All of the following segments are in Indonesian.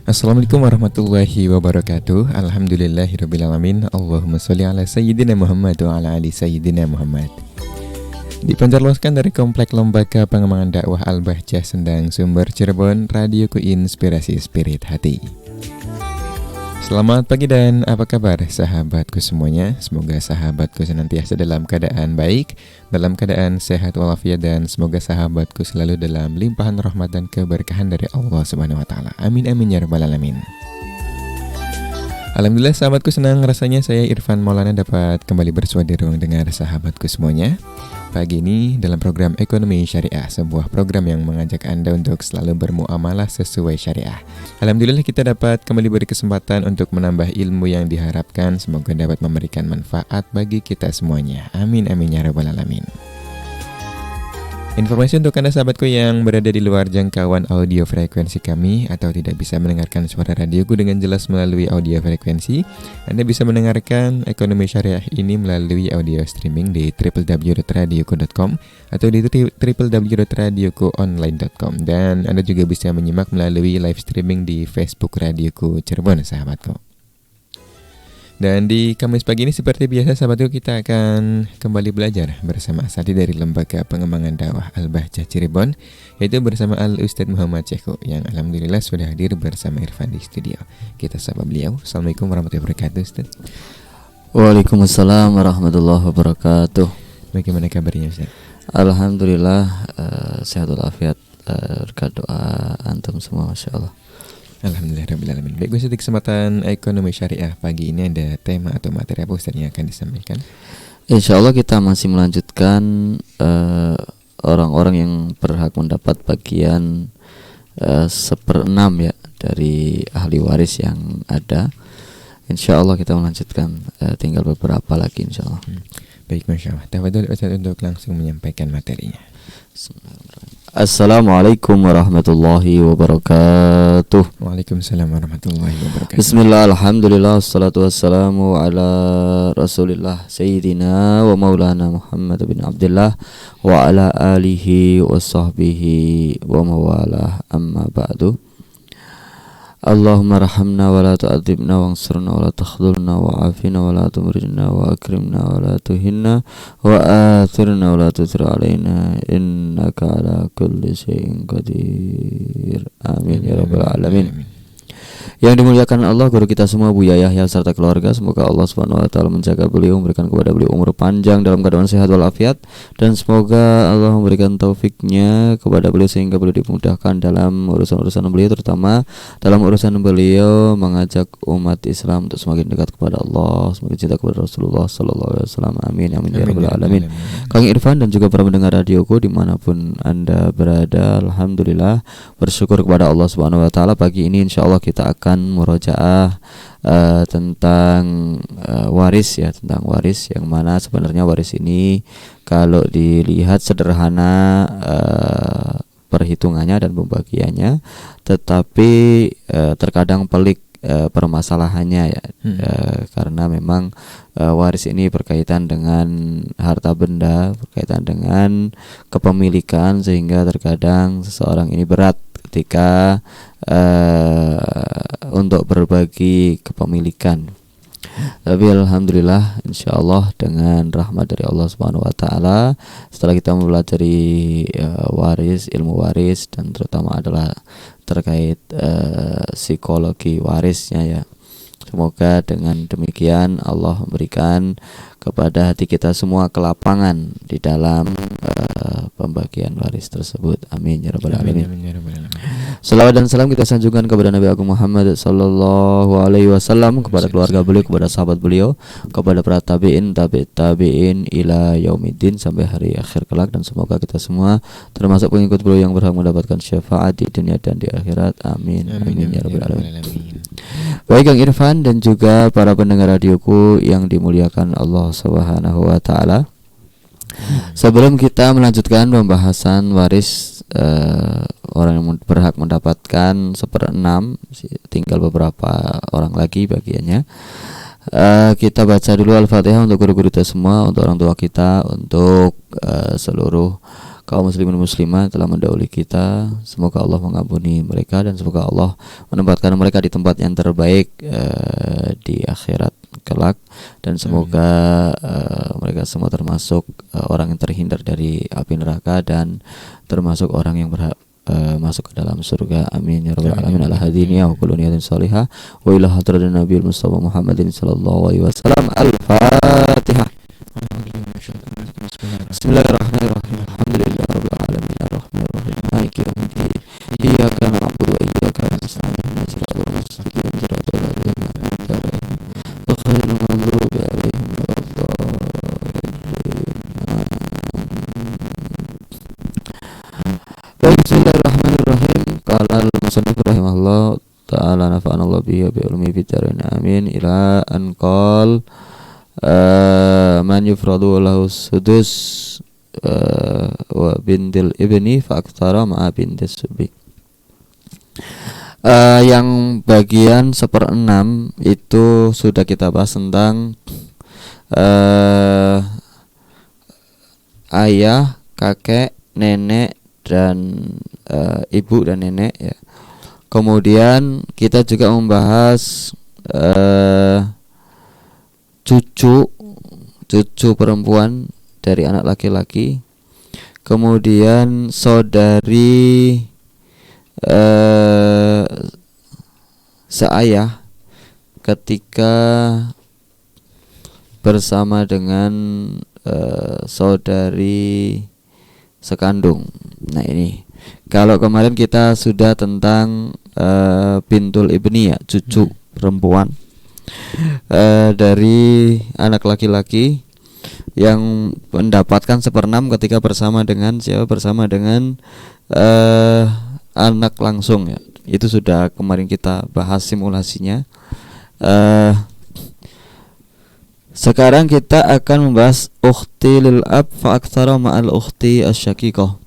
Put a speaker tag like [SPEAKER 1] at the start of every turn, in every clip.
[SPEAKER 1] Assalamualaikum warahmatullahi wabarakatuh. Alhamdulillahirrabbilalamin. Allahumma sholli ala sayyidina Muhammad wa ala ali sayyidina Muhammad. Dipancarloskan dari Komplek Lembaga Pengembangan Dakwah Al-Bahjah Sendang Sumber Cirebon, Radioku Inspirasi Spirit Hati. Selamat pagi dan apa kabar sahabatku semuanya. Semoga sahabatku senantiasa dalam keadaan baik, dalam keadaan sehat walafiat, dan semoga sahabatku selalu dalam limpahan rahmat dan keberkahan dari Allah Subhanahu wa taala. Amin amin ya rabbal alamin. Alhamdulillah sahabatku, senang rasanya saya Irfan Maulana dapat kembali bersua di ruang dengar sahabatku semuanya. Pagi ini dalam program Ekonomi Syariah, sebuah program yang mengajak Anda untuk selalu bermuamalah sesuai syariah. Alhamdulillah kita dapat kembali beri kesempatan untuk menambah ilmu yang diharapkan. Semoga dapat memberikan manfaat bagi kita semuanya. Amin amin ya rabbal alamin. Informasi untuk Anda sahabatku yang berada di luar jangkauan audio frekuensi kami atau tidak bisa mendengarkan suara radioku dengan jelas melalui audio frekuensi, Anda bisa mendengarkan Ekonomi Syariah ini melalui audio streaming di www.radioku.com atau di www.radiokuonline.com, dan Anda juga bisa menyimak melalui live streaming di Facebook Radioku Cirebon sahabatku. Dan di Kamis pagi ini seperti biasa sahabatku, kita akan kembali belajar bersama Asatidz dari Lembaga Pengembangan Dakwah Al-Bahjah Cirebon, yaitu bersama Al-Ustadz Muhammad Ceko yang alhamdulillah sudah hadir bersama Irfan di studio. Kita sapa beliau. Assalamualaikum warahmatullahi wabarakatuh, Ustadz.
[SPEAKER 2] Waalaikumsalam warahmatullahi wabarakatuh.
[SPEAKER 1] Bagaimana kabarnya, Ustadz?
[SPEAKER 2] Alhamdulillah sehat walafiat, berkat doa antum semua, masya Allah.
[SPEAKER 1] Alhamdulillahirrabbilalamin. Baik Ustadz, di kesempatan Ekonomi Syariah pagi ini ada tema atau materi apa Ustadz yang akan disampaikan?
[SPEAKER 2] Insya Allah kita masih melanjutkan orang-orang yang berhak mendapat bagian 1/6 ya dari ahli waris yang ada. Insya Allah kita melanjutkan, tinggal beberapa lagi insya Allah.
[SPEAKER 1] Baik, Masya Allah. Tafadhol Ustadz untuk langsung menyampaikan materinya.
[SPEAKER 2] Assalamualaikum warahmatullahi wabarakatuh.
[SPEAKER 1] Waalaikumsalam warahmatullahi wabarakatuh.
[SPEAKER 2] Bismillah, alhamdulillah, wassalatu wassalamu ala rasulillah Sayyidina wa maulana Muhammad bin Abdullah wa ala alihi wa sahbihi wa mawalah, amma ba'du. Allahumma rahamna wa la tu'adzibna wa ansurna wa la takhdhulna wa afina wa la tumridna wa akrimna wa la tuhinna wa athirna wa la tuthir alaina innaka ala kulli syai'in qadir. Amin ya rabbal alamin. Yang dimuliakan Allah, guru kita semua Buya Yahya serta keluarga, semoga Allah Subhanahu wa taala menjaga beliau, memberikan kepada beliau umur panjang dalam keadaan sehat walafiat, dan semoga Allah memberikan taufiknya kepada beliau sehingga beliau dimudahkan dalam urusan-urusan beliau, terutama dalam urusan beliau mengajak umat Islam untuk semakin dekat kepada Allah, semakin cinta kepada Rasulullah sallallahu alaihi wasallam. Amin amin ya rabbal alamin. Kang Irfan dan juga para pendengar radioku dimanapun Anda berada, alhamdulillah bersyukur kepada Allah Subhanahu wa taala. Pagi ini insyaallah kita akan murojaah tentang waris ya, tentang waris, yang mana sebenarnya waris ini kalau dilihat sederhana perhitungannya dan pembagiannya, tetapi terkadang pelik permasalahannya ya, karena memang waris ini berkaitan dengan harta benda, berkaitan dengan kepemilikan, sehingga terkadang seseorang ini berat ketika untuk berbagi kepemilikan. Tapi alhamdulillah insyaallah dengan rahmat dari Allah Subhanahu wa taala, setelah kita mempelajari waris, ilmu waris, dan terutama adalah terkait psikologi warisnya ya, semoga dengan demikian Allah memberikan kepada hati kita semua kelapangan di dalam pembagian waris tersebut. Amin ya rabbal alamin. Salawat dan salam kita sanjungkan kepada Nabi Agung Muhammad sallallahu alaihi wasallam, kepada keluarga beliau, kepada sahabat beliau, kepada para tabi'in, tabi'in ila yaumiddin, sampai hari akhir kelak, dan semoga kita semua termasuk pengikut beliau yang berhak mendapatkan syafaat di dunia dan di akhirat. Amin amin ya rabbal alamin. Baik Kang Irfan dan juga para pendengar radioku yang dimuliakan Allah Subhanahu wa taala. Sebelum kita melanjutkan pembahasan waris orang yang berhak mendapatkan 1/6, tinggal beberapa orang lagi bagiannya, kita baca dulu Al-Fatihah untuk guru-guru kita semua, untuk orang tua kita, untuk seluruh kaum muslimin muslimat telah mendahului kita. Semoga Allah mengampuni mereka dan semoga Allah menempatkan mereka di tempat yang terbaik di akhirat kelak, dan semoga mereka semua termasuk orang yang terhindar dari api neraka dan termasuk orang yang berhak masuk ke dalam surga. Amin ya rabbal alamin. Ala hadiniya wa kullu niyatin salihah wa ila hadratin nabiyil mustafa Muhammadin sallallahu alaihi wasallam. Al-Fatihah. Bismillahirrahmanirrahim. Alhamdulillahi rabbil alamin arrahmanir rahim maliki yaumiddin. Iyyaka na'budu wa iyyaka nasta'in. Ihdinas siratal mustaqim siratal ladzina an'amta 'alaihim ghairil maghdubi 'alaihim waladdallin. Bismillahirrahmanirrahim. Qala al-musannif rahimahullah ta'ala nafa'anallahu bihi wa bi ulumi fid dharain amin. Ila an qala man yufradu lahu sudus wa bintil ibni fa aktsara ma'a bintis subi. Yang bagian 1/6 itu sudah kita bahas tentang ayah, kakek, nenek dan ibu dan nenek ya. Kemudian kita juga membahas cucu perempuan dari anak laki-laki, kemudian saudari seayah ketika bersama dengan saudari sekandung. Nah ini kalau kemarin kita sudah tentang bintul ibni ya, cucu perempuan dari anak laki-laki yang mendapatkan 1/6 ketika bersama dengan siapa? Bersama dengan anak langsung ya. Itu sudah kemarin kita bahas simulasinya. Sekarang kita akan membahas ukhti lil ab fa aktsara ma'al ukhti asyaqiqah.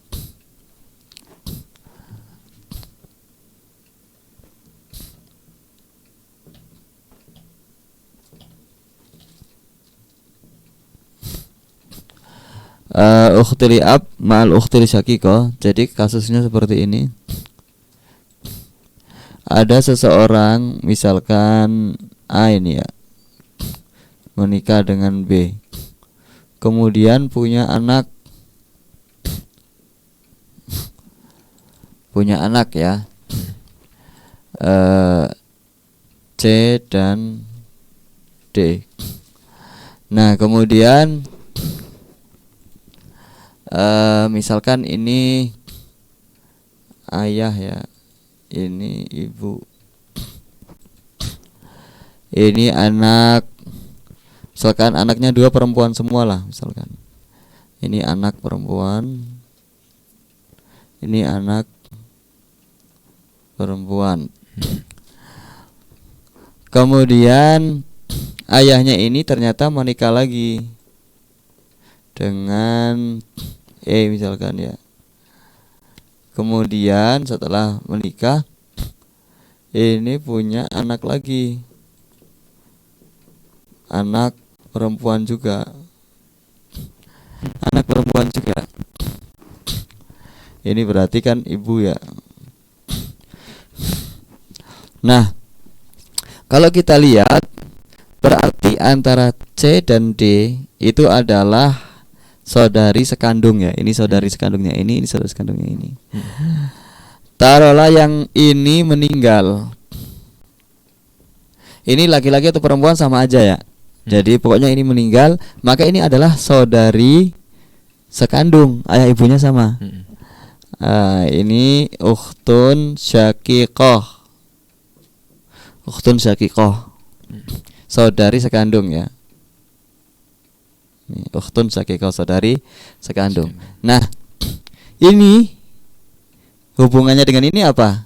[SPEAKER 2] Ukhti li ab ma'al ukhti li syaqiqah. Jadi kasusnya seperti ini. Ada seseorang misalkan A ini ya, menikah dengan B, kemudian punya anak ya, C dan D. Nah kemudian misalkan ini ayah ya, ini ibu, ini anak, misalkan anaknya 2 perempuan semua lah, misalkan ini anak perempuan, ini anak perempuan. Kemudian ayahnya ini ternyata menikah lagi dengan E misalkan ya. Kemudian setelah menikah ini punya anak lagi, anak perempuan juga, ini berarti kan ibu ya. Nah kalau kita lihat berarti antara C dan D itu adalah saudari sekandung ya. Ini saudari sekandungnya ini saudari sekandungnya ini. Taruhlah yang ini meninggal. Ini laki-laki atau perempuan sama aja ya. Jadi pokoknya ini meninggal, maka ini adalah saudari sekandung, ayah ibunya sama. Ini ukhtun syaqiqah. Saudari sekandung ya. Ukhtun syaqiqah, saudari sekandung. Nah, ini hubungannya dengan ini apa?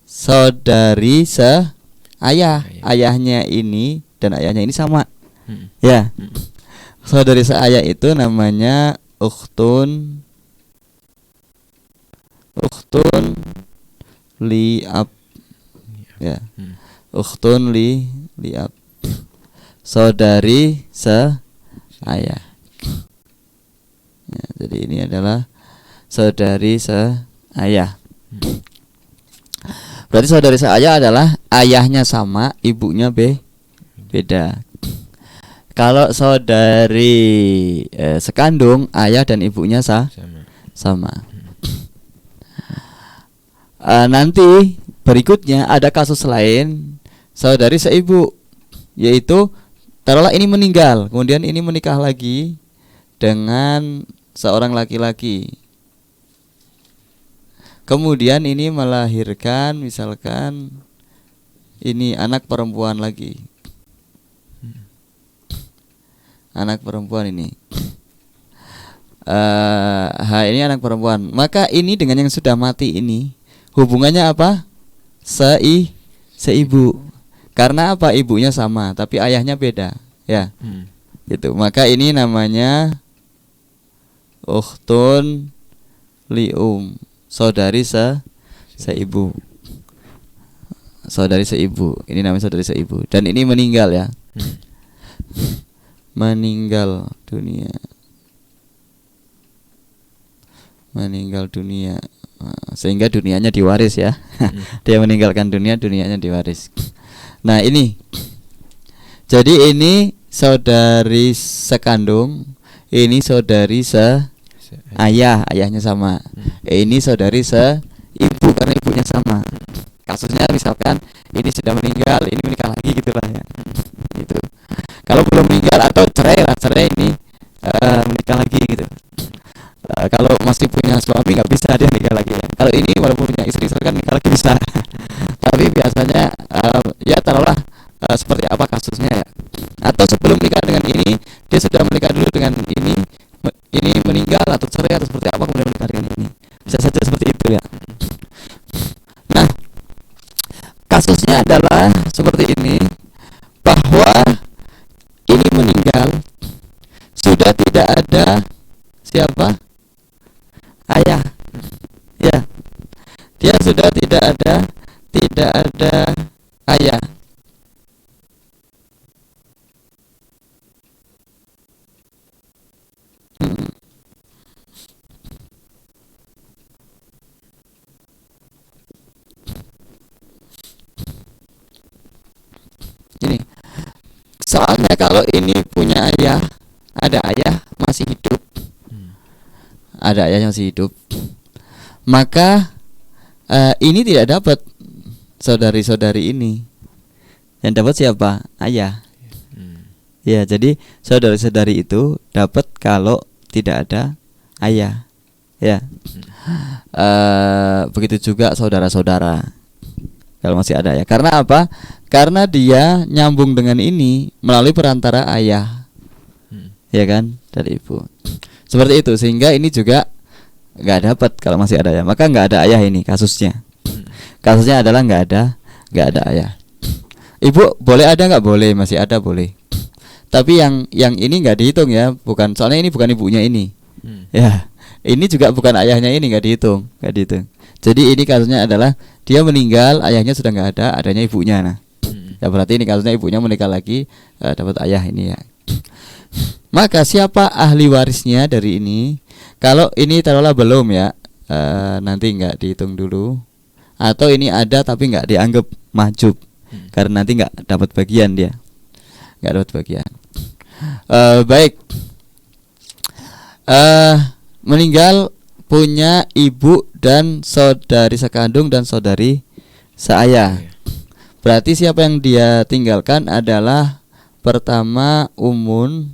[SPEAKER 2] Saudari seayah. Ayahnya ini dan ayahnya ini sama. Ya. Saudari seayah itu namanya ukhtun li ab. Ya. Ukhtun li ab. Saudari seayah. Ya, jadi ini adalah saudari seayah. Berarti saudari seayah adalah ayahnya sama, ibunya beda. Kalau saudari sekandung, ayah dan ibunya sama. Nanti berikutnya ada kasus lain saudari seibu, yaitu taruhlah ini meninggal, kemudian ini menikah lagi dengan seorang laki-laki. Kemudian ini melahirkan misalkan ini anak perempuan lagi. Anak perempuan ini. Ini anak perempuan. Maka ini dengan yang sudah mati ini hubungannya apa? Seibu. Karena apa? Ibunya sama, tapi ayahnya beda, ya. Gitu. Maka ini namanya ukhtun lium, saudari seibu. Saudari seibu. Ini namanya saudari seibu. Dan ini meninggal ya. Meninggal dunia. Sehingga dunianya diwaris ya. Dia meninggalkan dunia, dunianya diwaris. Nah ini, jadi ini saudari sekandung, ini saudari seayah, ayahnya sama. Ini saudari seibu karena ibunya sama. Kasusnya misalkan ini sudah meninggal, ini menikah lagi gitulah ya. Gitu. Kalau belum meninggal atau cerai ini menikah lagi gitu. Kalau masih punya suami nggak bisa dia nikah lagi ya. Kalau ini walaupun punya istri kan nikah lagi bisa. Tapi biasanya ya taruhlah seperti apa kasusnya ya. Atau sebelum nikah dengan ini dia sudah menikah dulu dengan ini meninggal atau cerai atau seperti apa kemudian menikah dengan ini. Bisa saja seperti itu ya. Nah, kasusnya adalah seperti ini, bahwa ini meninggal sudah tidak ada siapa? Ayah. Ya. Dia sudah tidak ada ayah. Ini. Soalnya kalau ini punya ayah, ada ayah masih hidup. Ada ayahnya masih hidup. Maka ini tidak dapat saudari-saudari ini. Yang dapat siapa? Ayah. Ya, jadi saudari-saudari itu dapat kalau tidak ada ayah. Ya. Begitu juga saudara-saudara. Kalau masih ada ya. Karena apa? Karena dia nyambung dengan ini melalui perantara ayah. Ya kan? Dari ibu. Seperti itu, sehingga ini juga nggak dapat kalau masih ada ayah. Maka nggak ada ayah ini kasusnya. Kasusnya adalah nggak ada ayah. Ibu boleh ada nggak? Boleh, masih ada boleh. Tapi yang ini nggak dihitung ya, bukan, soalnya ini bukan ibunya ini. Ya, ini juga bukan ayahnya ini, nggak dihitung. Jadi ini kasusnya adalah dia meninggal, ayahnya sudah nggak ada, adanya ibunya. Nah, ya berarti ini kasusnya ibunya menikah lagi, dapat ayah ini ya. Maka siapa ahli warisnya dari ini? Kalau ini taruhlah belum ya, nanti nggak dihitung dulu. Atau ini ada tapi nggak dianggap mahjub, karena nanti nggak dapat bagian dia, nggak dapat bagian. Baik, meninggal punya ibu dan saudari sekandung dan saudari seayah. Berarti siapa yang dia tinggalkan adalah pertama umun,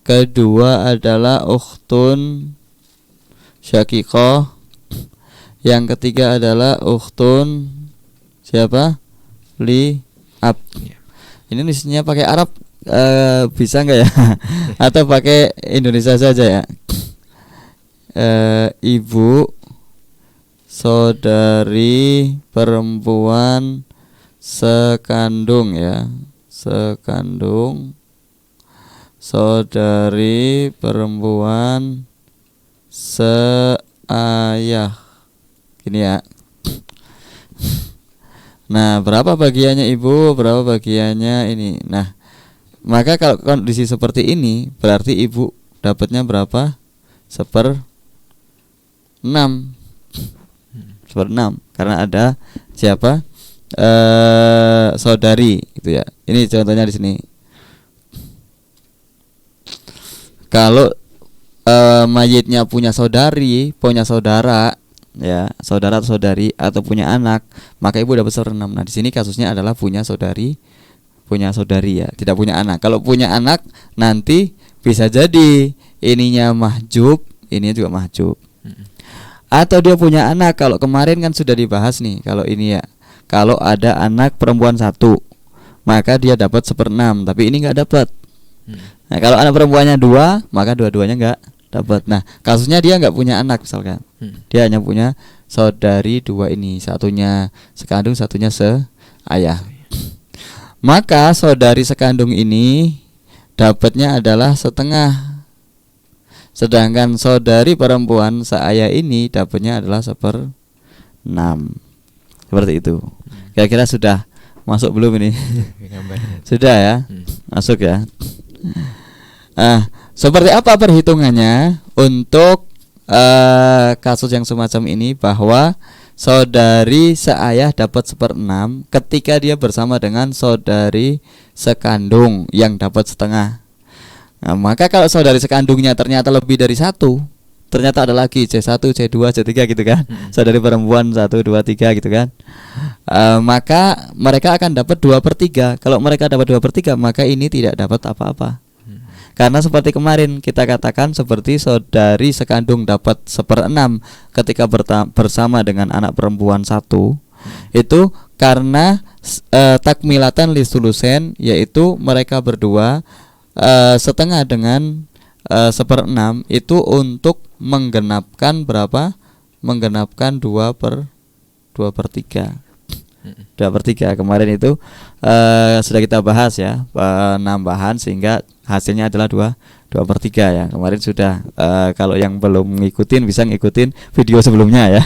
[SPEAKER 2] kedua adalah ukhtun syaqiqah, yang ketiga adalah ukhtun siapa? Li ab. Ini nulisnya pakai Arab, bisa nggak ya? Atau pakai Indonesia saja ya? Ibu, saudari perempuan sekandung ya, sekandung, saudari perempuan seayah. Gini ya. Nah, berapa bagiannya ibu, berapa bagiannya ini. Nah, maka kalau kondisi seperti ini berarti ibu dapatnya berapa? 1/6. 1/6 karena ada siapa? Saudari gitu ya. Ini contohnya di sini. Kalau mayitnya punya saudari, punya saudara, ya, saudara atau saudari atau punya anak, maka ibu dapat 1/6. Nah, di sini kasusnya adalah punya saudari ya, tidak punya anak. Kalau punya anak nanti bisa jadi ininya mahjub, ininya juga mahjub. Atau dia punya anak, kalau kemarin kan sudah dibahas nih, kalau ini ya, kalau ada anak perempuan 1, maka dia dapat 1/6, tapi ini nggak dapat. Nah, kalau anak perempuannya 2, maka dua-duanya nggak dapat. Nah, kasusnya dia nggak punya anak misalkan, dia hanya punya saudari 2 ini, satunya sekandung, satunya seayah. Maka saudari sekandung ini dapatnya adalah setengah, sedangkan saudari perempuan seayah ini dapatnya adalah 1/6. Seperti itu. Kira-kira sudah masuk belum ini? Sudah ya, masuk ya. Seperti apa perhitungannya untuk kasus yang semacam ini, bahwa saudari seayah dapat 1/6 ketika dia bersama dengan saudari sekandung yang dapat setengah. Nah, maka kalau saudari sekandungnya ternyata lebih dari 1, ternyata ada lagi C1, C2, C3 gitu kan, saudari perempuan 1, 2, 3 gitu kan, maka mereka akan dapat 2/3. Kalau mereka dapat 2/3, maka ini tidak dapat apa-apa. Karena seperti kemarin kita katakan, seperti saudari sekandung dapat 1/6 ketika bersama dengan anak perempuan 1, itu karena takmilatan lisulusen, yaitu mereka berdua setengah dengan 1/6 itu untuk menggenapkan berapa? Menggenapkan 2/3. 2/3 kemarin itu sudah kita bahas ya, penambahan sehingga hasilnya adalah 2/3 ya. Kemarin sudah, kalau yang belum ngikutin bisa ngikutin video sebelumnya ya.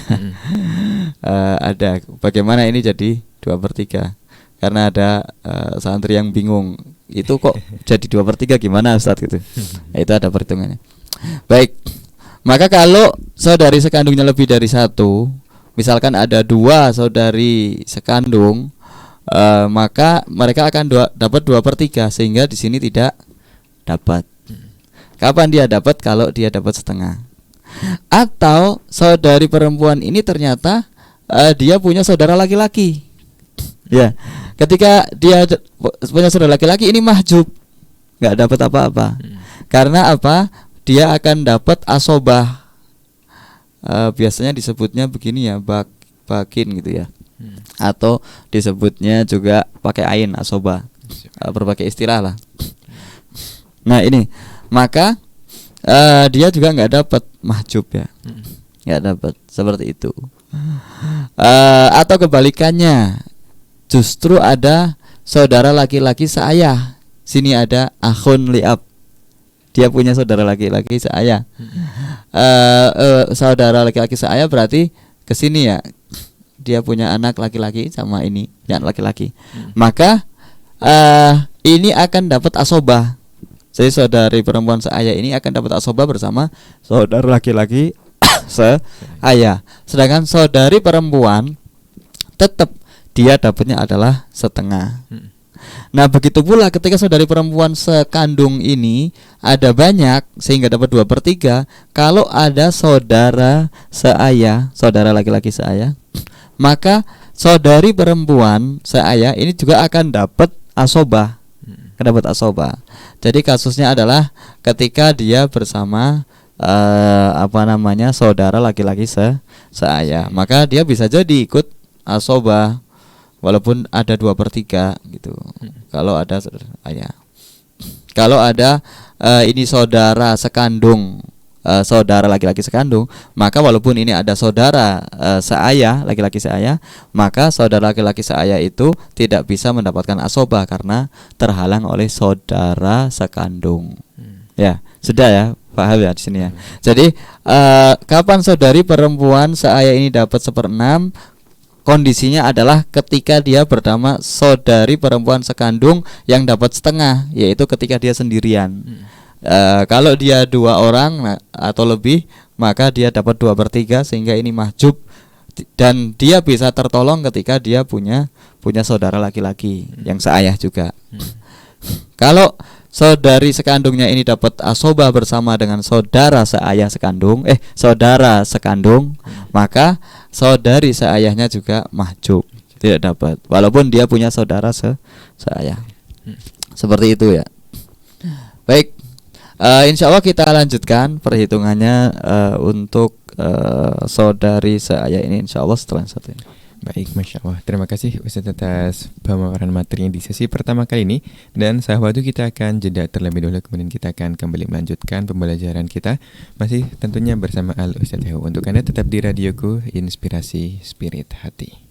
[SPEAKER 2] Ada bagaimana ini jadi 2/3, karena ada santri yang bingung, itu kok jadi 2/3 gimana Ustaz gitu. Nah, itu ada perhitungannya. Baik, maka kalau saudari sekandungnya lebih dari 1, misalkan ada 2 saudari sekandung, maka mereka akan dapat 2/3, sehingga di sini tidak dapat. Kapan dia dapat? Kalau dia dapat setengah. Atau saudari perempuan ini ternyata dia punya saudara laki-laki. Ya, ketika dia punya saudara laki-laki ini mahjub, nggak dapat apa-apa. Karena apa? Dia akan dapat asobah. Biasanya disebutnya begini ya, bakin gitu ya, atau disebutnya juga pakai ain, asobah, berbagai istilah lah. Nah ini, maka dia juga nggak dapat mahjub ya, nggak dapat, seperti itu. Atau kebalikannya, justru ada saudara laki-laki seayah. Sini ada akhun li'ab, dia punya saudara laki-laki seayah. Saudara laki-laki seayah berarti kesini ya, dia punya anak laki-laki sama ini, yang laki-laki. Maka ini akan dapat asobah. Jadi saudari perempuan seayah ini akan dapat asobah bersama saudara laki-laki seayah. Sedangkan saudari perempuan tetap dia dapatnya adalah setengah. Nah begitu pula ketika saudari perempuan sekandung ini ada banyak sehingga dapat 2/3. Kalau ada saudara seayah, saudara laki-laki seayah, maka saudari perempuan seayah ini juga akan dapat asobah, dapat asobah. Jadi kasusnya adalah ketika dia bersama saudara laki-laki seayah, maka dia bisa jadi ikut asobah walaupun ada 2/3 gitu. Kalau ada ayah, kalau ada ini saudara sekandung, saudara laki-laki sekandung, maka walaupun ini ada saudara seayah, laki-laki seayah, maka saudara laki-laki seayah itu tidak bisa mendapatkan asobah karena terhalang oleh saudara sekandung. Ya, sudah ya, paham ya di sini ya. Jadi kapan saudari perempuan seayah ini dapat 1/6? Kondisinya adalah ketika dia bernama saudari perempuan sekandung yang dapat setengah, yaitu ketika dia sendirian. Kalau dia 2 orang atau lebih, maka dia dapat 2/3 sehingga ini mahjub, dan dia bisa tertolong ketika dia punya saudara laki-laki yang seayah juga. Kalau saudari sekandungnya ini dapat asobah bersama dengan saudara seayah sekandung, saudara sekandung, maka saudari seayahnya juga mahjub, tidak dapat, walaupun dia punya saudara seayah. Seperti itu ya. Baik, insya Allah kita lanjutkan perhitungannya untuk saudari seayah ini insya Allah setelah satu ini.
[SPEAKER 1] Baik, Masya Allah. Terima kasih Ustaz atas pemaparan materinya di sesi pertama kali ini. Dan sahabat itu kita akan jeda terlebih dahulu, kemudian kita akan kembali melanjutkan pembelajaran kita, masih tentunya bersama Al Ustaz Hehu. Untuk Anda tetap di radioku, Inspirasi Spirit Hati.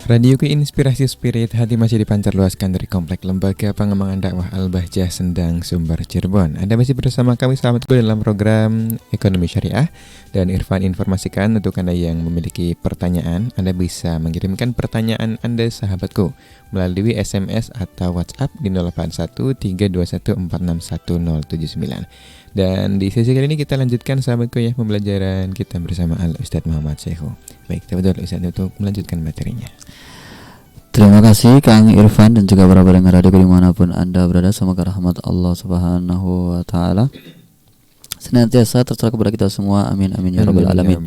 [SPEAKER 1] Radioku Inspirasi Spirit Hati masih dipancar luaskan dari Komplek Lembaga Pengembangan Dakwah Al-Bahjah Sendang, Sumber, Cirebon. Anda masih bersama kami sahabatku dalam program Ekonomi Syariah. Dan Irfan informasikan untuk Anda yang memiliki pertanyaan, Anda bisa mengirimkan pertanyaan Anda sahabatku melalui SMS atau WhatsApp di 081321461079. Dan di sesi kali ini kita lanjutkan sahabatku ya pembelajaran kita bersama Al Ustadz Muhammad Syekhu. Baik, teman-teman Ustadz untuk melanjutkan materinya.
[SPEAKER 2] Terima kasih Kang Irfan dan juga para pendengar radio dimanapun Anda berada. Semoga rahmat Allah Subhanahu wa Ta'ala senantiasa tercurah kepada kita semua. Amin amin ya rabbal alamin.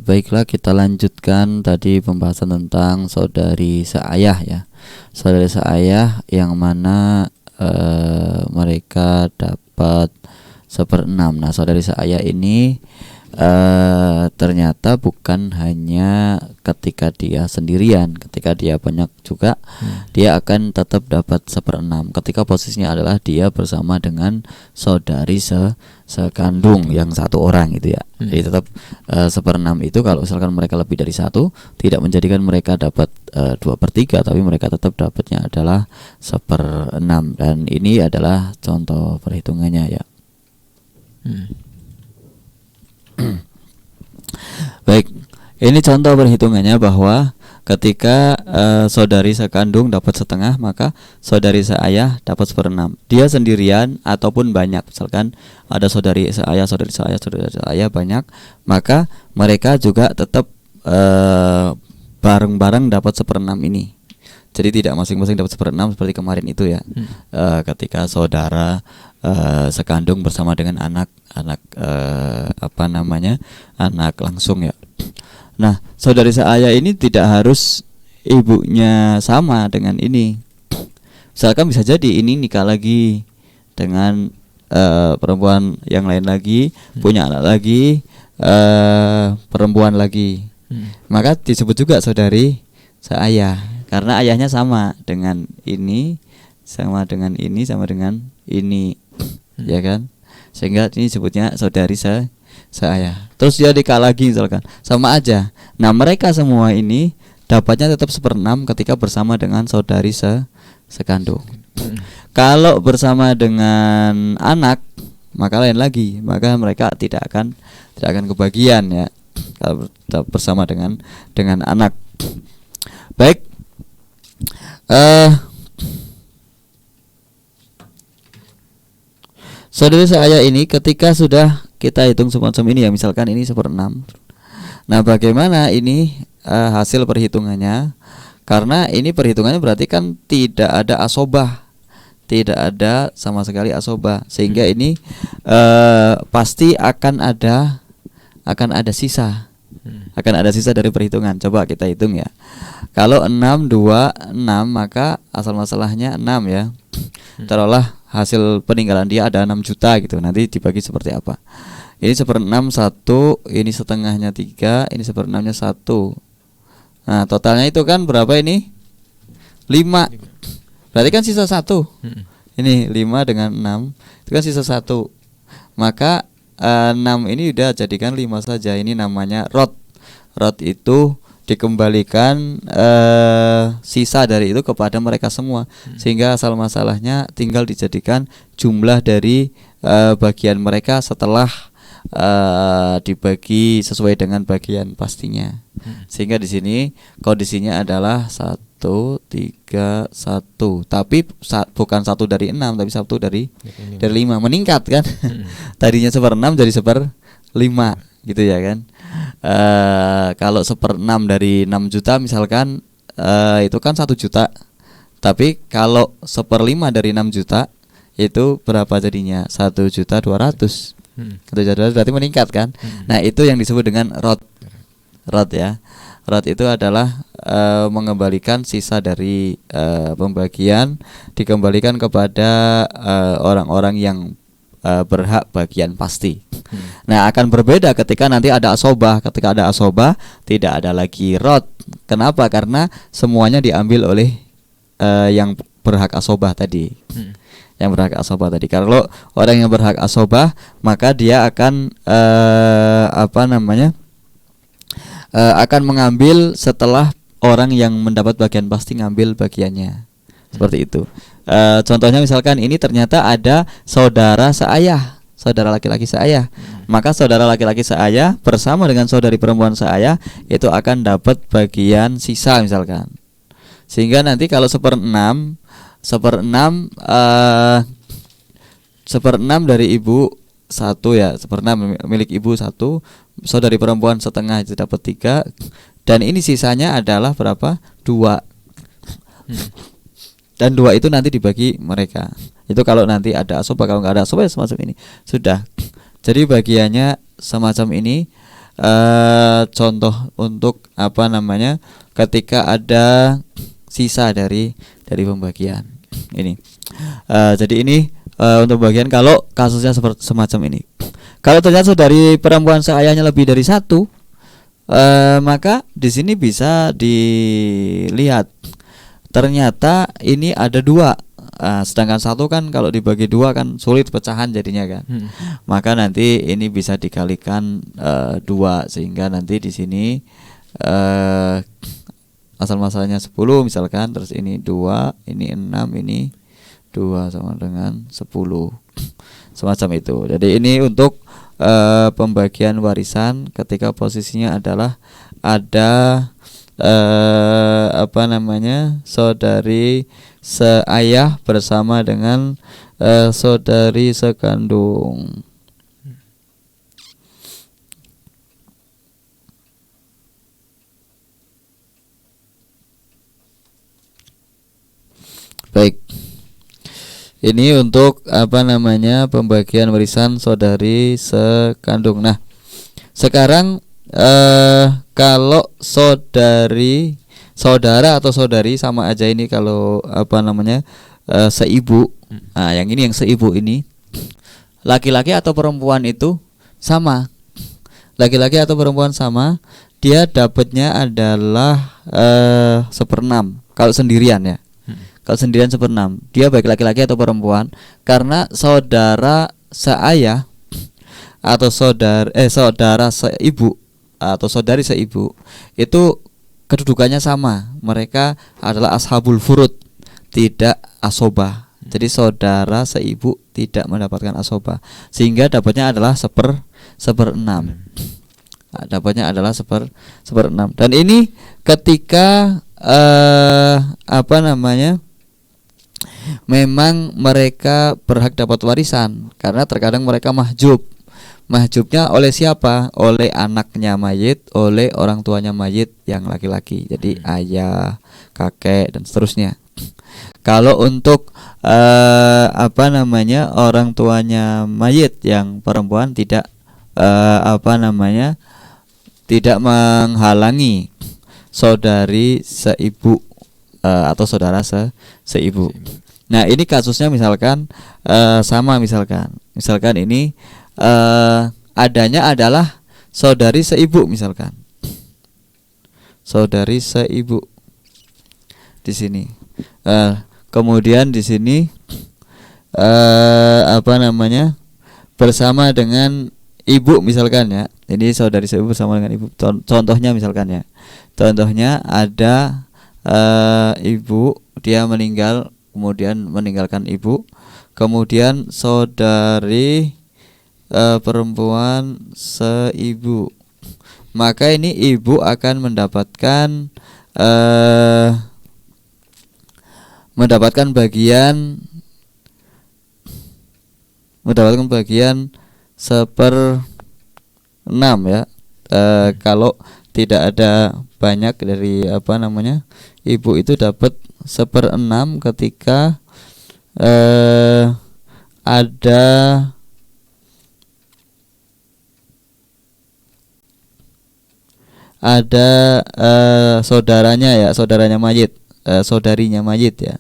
[SPEAKER 2] Baiklah, kita lanjutkan tadi pembahasan tentang saudari seayah ya. Saudari seayah yang mana mereka dapat 1/6. Nah, saudari seayah ini ternyata bukan hanya ketika dia sendirian, ketika dia banyak juga dia akan tetap dapat 1/6 ketika posisinya adalah dia bersama dengan saudari sekandung yang 1 orang gitu ya. Jadi tetap 1/6 itu kalau misalkan mereka lebih dari 1 tidak menjadikan mereka dapat 2/3, tapi mereka tetap dapatnya adalah 1/6, dan ini adalah contoh perhitungannya ya. Baik, ini contoh perhitungannya bahwa ketika saudari sekandung dapat 1/2, maka saudari seayah dapat 1/6. Dia sendirian ataupun banyak, misalkan ada saudari seayah banyak, maka mereka juga tetap bareng-bareng dapat 1/6 ini. Jadi tidak masing-masing dapat 1/6 seperti kemarin itu ya. Ketika saudara sekandung bersama dengan anak langsung ya. Nah, saudari seayah ini tidak harus ibunya sama dengan ini. Misalkan bisa jadi ini nikah lagi dengan perempuan yang lain lagi, punya anak lagi, perempuan lagi. Maka disebut juga saudari seayah karena ayahnya sama dengan ini, sama dengan ini, sama dengan ini. Ya kan, sehingga ini disebutnya saudari seayah. Terus dia nikah lagi misalkan, sama aja. Nah, mereka semua ini dapatnya tetap 1/6 ketika bersama dengan saudari sekandung. Kalau bersama dengan anak, maka lain lagi, maka mereka tidak akan kebagian ya kalau bersama dengan anak. Baik, saudari seayah ini ketika sudah kita hitung semacam ini ya, misalkan ini 1/6. Nah, bagaimana ini hasil perhitungannya? Karena ini perhitungannya berarti kan tidak ada asobah, tidak ada sama sekali asobah, sehingga ini pasti akan ada sisa. Akan ada sisa dari perhitungan. Coba kita hitung ya. Kalau 6, 2, 6, maka asal masalahnya 6 ya. Taruhlah hasil peninggalan dia ada 6 juta gitu. Nanti dibagi seperti apa? Ini 1/6 1, ini setengahnya 3, ini 1/6-nya 1. Nah, totalnya itu kan berapa ini? 5. Berarti kan sisa 1. Ini 5 dengan 6, itu kan sisa 1. Maka 6 ini udah jadikan 5 saja. Ini namanya rot. Rot itu dikembalikan sisa dari itu kepada mereka semua, sehingga asal masalahnya tinggal dijadikan jumlah dari bagian mereka setelah dibagi sesuai dengan bagian pastinya. Sehingga di sini kondisinya adalah 1, 3, 1. Tapi bukan 1 dari 6, tapi 1 dari 5. Meningkat kan? Tadinya 1/6 jadi 1/5 gitu ya kan. Kalau 1/6 dari 6 juta misalkan, itu kan 1 juta. Tapi kalau 1/5 dari 6 juta itu berapa jadinya? 1.200.000. Berarti meningkat kan? Nah, itu yang disebut dengan rot ya. Rot itu adalah mengembalikan sisa dari pembagian, dikembalikan kepada orang-orang yang berhak bagian pasti. Nah, akan berbeda ketika nanti ada asobah. Ketika ada asobah tidak ada lagi rot. Kenapa? Karena semuanya diambil oleh yang berhak asobah tadi. Yang berhak asobah tadi. Kalau orang yang berhak asobah, maka dia akan akan mengambil setelah orang yang mendapat bagian pasti ngambil bagiannya. Seperti itu. Contohnya misalkan ini ternyata ada saudara seayah, saudara laki-laki seayah. Maka saudara laki-laki seayah bersama dengan saudari perempuan seayah itu akan dapat bagian sisa misalkan. Sehingga nanti kalau 1/6 dari ibu 1 ya, 1/6 milik ibu 1, saudari perempuan setengah itu dapat 3, dan ini sisanya adalah berapa? 2. Dan 2 itu nanti dibagi mereka. Itu kalau nanti ada asobah, kalau nggak ada asobah ya semacam ini. Sudah. Jadi bagiannya semacam ini. Contoh untuk ketika ada sisa dari pembagian ini. Jadi ini untuk bagian kalau kasusnya semacam ini. Kalau ternyata dari perempuan seayahnya lebih dari 1, maka di sini bisa dilihat ternyata ini ada 2. Sedangkan 1 kan kalau dibagi 2 kan sulit pecahan jadinya kan. Maka nanti ini bisa dikalikan 2 sehingga nanti di sini asal masalahnya 10 misalkan, terus ini 2, ini 6, ini 2 sama dengan 10. Semacam itu. Jadi ini untuk pembagian warisan ketika posisinya adalah ada saudari seayah bersama dengan saudari sekandung. Baik. Ini untuk pembagian warisan saudari sekandung. Nah, sekarang kalau saudara atau saudari sama aja ini kalau seibu. Nah, yang ini yang seibu ini laki-laki atau perempuan itu sama. Laki-laki atau perempuan sama, dia dapatnya adalah 1/6 kalau sendirian ya. Kalau sendirian 1/6, dia baik laki-laki atau perempuan, karena saudara seayah atau saudara seibu atau saudari seibu itu kedudukannya sama. Mereka adalah ashabul furud, tidak asobah. Jadi saudara seibu tidak mendapatkan asobah, sehingga dapatnya adalah 1/6. Dapatnya adalah 1/6. Dan ini ketika memang mereka berhak dapat warisan, karena terkadang mereka mahjub. Mahjubnya oleh siapa? Oleh anaknya mayit, oleh orang tuanya mayit yang laki-laki. Jadi ayah, kakek dan seterusnya. Kalau untuk orang tuanya mayit yang perempuan tidak tidak menghalangi saudari seibu atau saudara seibu. Nah, ini kasusnya misalkan sama misalkan ini adanya adalah saudari seibu misalkan. Saudari seibu di sini. Kemudian di sini bersama dengan ibu misalkan ya. Ini saudari seibu bersama dengan ibu. Contohnya misalkan ya. Contohnya ada ibu, dia meninggal, kemudian meninggalkan ibu, kemudian saudari perempuan seibu, maka ini ibu akan mendapatkan bagian 1/6 ya. Kalau tidak ada banyak dari ibu itu dapat 1/6 ketika ada saudaranya mayit, saudarinya mayit ya,